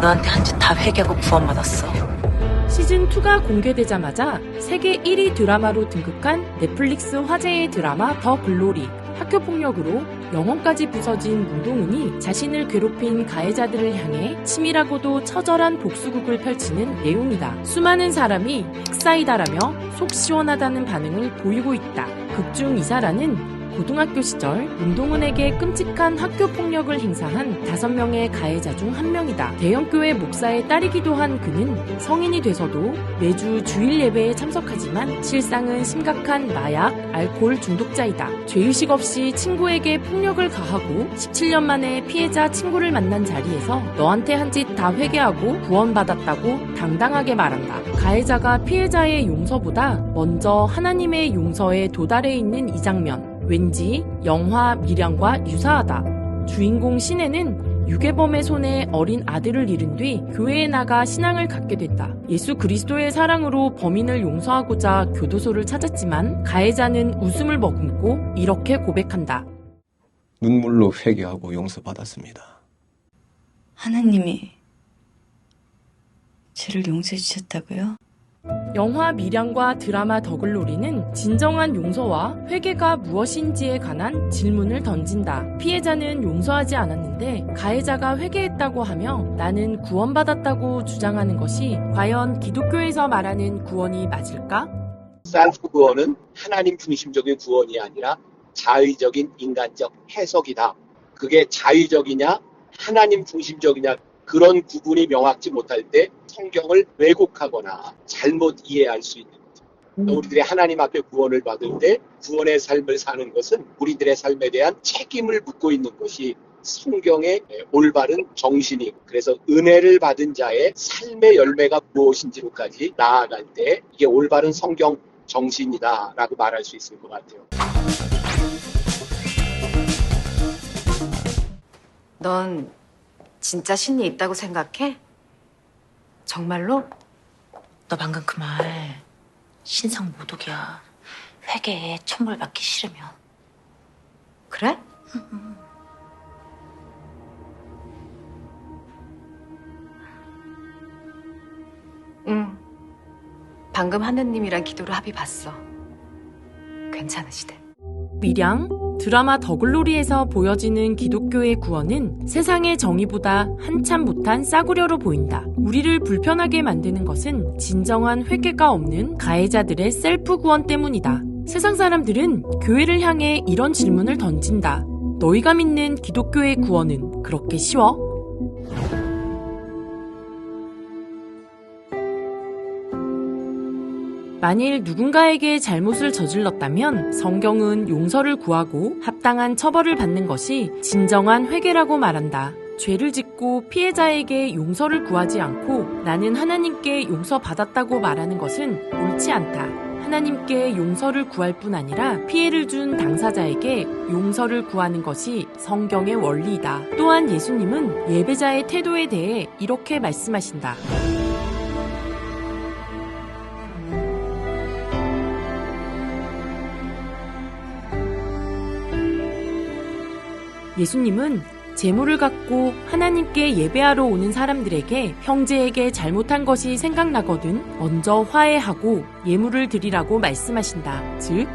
너한테 한 짓 다 회개하고 구원받았어. 시즌2가 공개되자마자 세계 1위 드라마로 등극한 넷플릭스 화제의 드라마 더 글로리. 학교폭력으로 영혼까지 부서진 문동은이 자신을 괴롭힌 가해자들을 향해 치밀하고도 처절한 복수극을 펼치는 내용이다. 수많은 사람이 핵사이다라며 속 시원하다는 반응을 보이고 있다. 극중 이사라는 고등학교 시절 문동은에게 끔찍한 학교폭력을 행사한 5명의 가해자 중 한 명이다. 대형교회 목사의 딸이기도 한 그는 성인이 돼서도 매주 주일 예배에 참석하지만 실상은 심각한 마약, 알코올 중독자이다. 죄의식 없이 친구에게 폭력을 가하고 17년 만에 피해자 친구를 만난 자리에서 너한테 한 짓 다 회개하고 구원받았다고 당당하게 말한다. 가해자가 피해자의 용서보다 먼저 하나님의 용서에 도달해 있는 이 장면. 왠지 영화 미량과 유사하다. 주인공 신혜는 유괴범의 손에 어린 아들을 잃은 뒤 교회에 나가 신앙을 갖게 됐다. 예수 그리스도의 사랑으로 범인을 용서하고자 교도소를 찾았지만 가해자는 웃음을 머금고 이렇게 고백한다. 눈물로 회개하고 용서받았습니다. 하나님이 죄를 용서해 주셨다고요? 영화 미량과 드라마 더글로리는 진정한 용서와 회개가 무엇인지에 관한 질문을 던진다. 피해자는 용서하지 않았는데 가해자가 회개했다고 하며 나는 구원받았다고 주장하는 것이 과연 기독교에서 말하는 구원이 맞을까? 셀프 구원은 하나님 중심적인 구원이 아니라 자의적인 인간적 해석이다. 그게 자의적이냐 하나님 중심적이냐 그런 구분이 명확지 못할 때 성경을 왜곡하거나 잘못 이해할 수 있는 거죠. 우리들이 하나님 앞에 구원을 받을 때 구원의 삶을 사는 것은 우리들의 삶에 대한 책임을 묻고 있는 것이 성경의 올바른 정신이고 그래서 은혜를 받은 자의 삶의 열매가 무엇인지로까지 나아갈 때 이게 올바른 성경 정신이다라고 말할 수 있을 것 같아요. 넌 진짜 신이 있다고 생각해? 정말로? 너 방금 그 말 신상 모독이야. 회개에 천벌받기 싫으면. 그래? 응. 방금 하느님이랑 기도를 합의 봤어. 괜찮으시대. 미량, 드라마 더글로리에서 보여지는 기독교의 구원은 세상의 정의보다 한참 못한 싸구려로 보인다. 우리를 불편하게 만드는 것은 진정한 회개가 없는 가해자들의 셀프 구원 때문이다. 세상 사람들은 교회를 향해 이런 질문을 던진다. 너희가 믿는 기독교의 구원은 그렇게 쉬워? 만일 누군가에게 잘못을 저질렀다면 성경은 용서를 구하고 합당한 처벌을 받는 것이 진정한 회개라고 말한다. 죄를 짓고 피해자에게 용서를 구하지 않고 나는 하나님께 용서받았다고 말하는 것은 옳지 않다. 하나님께 용서를 구할 뿐 아니라 피해를 준 당사자에게 용서를 구하는 것이 성경의 원리이다. 또한 예수님은 예배자의 태도에 대해 이렇게 말씀하신다. 예수님은 재물을 갖고 하나님께 예배하러 오는 사람들에게 형제에게 잘못한 것이 생각나거든 먼저 화해하고 예물을 드리라고 말씀하신다. 즉,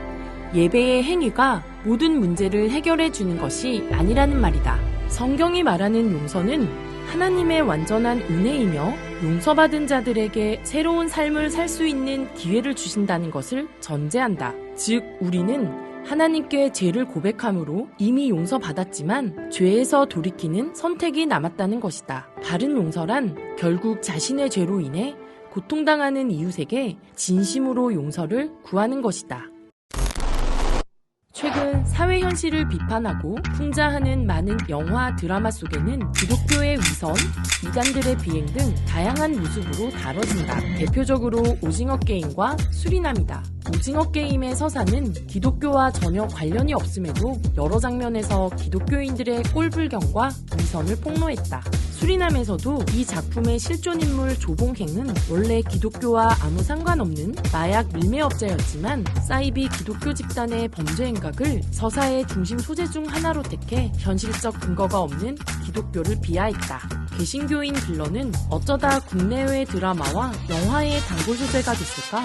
예배의 행위가 모든 문제를 해결해 주는 것이 아니라는 말이다. 성경이 말하는 용서는 하나님의 완전한 은혜이며 용서받은 자들에게 새로운 삶을 살 수 있는 기회를 주신다는 것을 전제한다. 즉, 우리는 하나님께 죄를 고백함으로 이미 용서받았지만 죄에서 돌이키는 선택이 남았다는 것이다. 바른 용서란 결국 자신의 죄로 인해 고통당하는 이웃에게 진심으로 용서를 구하는 것이다. 최근 사회 현실을 비판하고 풍자하는 많은 영화, 드라마 속에는 기독교의 위선, 이단들의 비행 등 다양한 모습으로 다뤄진다. 대표적으로 오징어 게임과 수리남이다. 오징어 게임의 서사는 기독교와 전혀 관련이 없음에도 여러 장면에서 기독교인들의 꼴불견과 위선을 폭로했다. 수리남에서도 이 작품의 실존인물 조봉행은 원래 기독교와 아무 상관없는 마약 밀매업자였지만 사이비 기독교 집단의 범죄 행각을 서사의 중심 소재 중 하나로 택해 현실적 근거가 없는 기독교를 비하했다. 개신교인 빌런은 어쩌다 국내외 드라마와 영화의 단골 소재가 됐을까?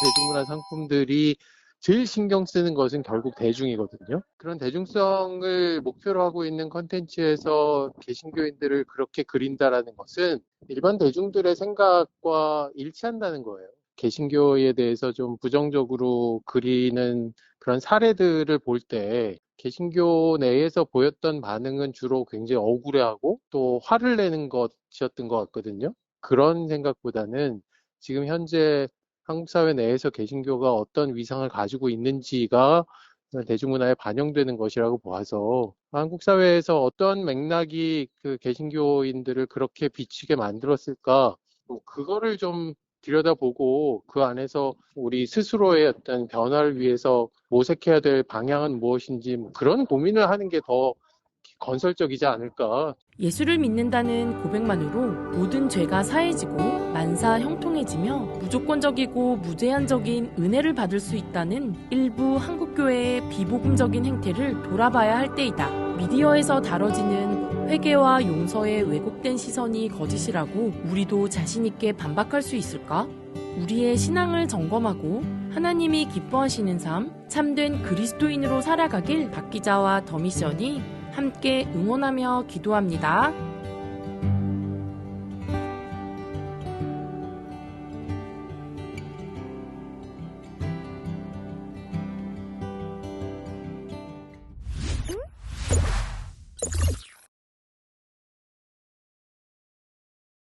대중문화 상품들이 제일 신경 쓰는 것은 결국 대중이거든요. 그런 대중성을 목표로 하고 있는 컨텐츠에서 개신교인들을 그렇게 그린다라는 것은 일반 대중들의 생각과 일치한다는 거예요. 개신교에 대해서 좀 부정적으로 그리는 그런 사례들을 볼 때 개신교 내에서 보였던 반응은 주로 굉장히 억울해하고 또 화를 내는 것이었던 것 같거든요. 그런 생각보다는 지금 현재 한국 사회 내에서 개신교가 어떤 위상을 가지고 있는지가 대중문화에 반영되는 것이라고 봐서 한국 사회에서 어떤 맥락이 그 개신교인들을 그렇게 비치게 만들었을까, 그거를 좀 들여다보고 그 안에서 우리 스스로의 어떤 변화를 위해서 모색해야 될 방향은 무엇인지 그런 고민을 하는 게 더 건설적이지 않을까. 예수를 믿는다는 고백만으로 모든 죄가 사해지고 만사 형통해지며 무조건적이고 무제한적인 은혜를 받을 수 있다는 일부 한국교회의 비복음적인 행태를 돌아봐야 할 때이다. 미디어에서 다뤄지는 회개와 용서의 왜곡된 시선이 거짓이라고 우리도 자신있게 반박할 수 있을까? 우리의 신앙을 점검하고 하나님이 기뻐하시는 삶, 참된 그리스도인으로 살아가길 박 기자와 더미션이 함께 응원하며 기도합니다.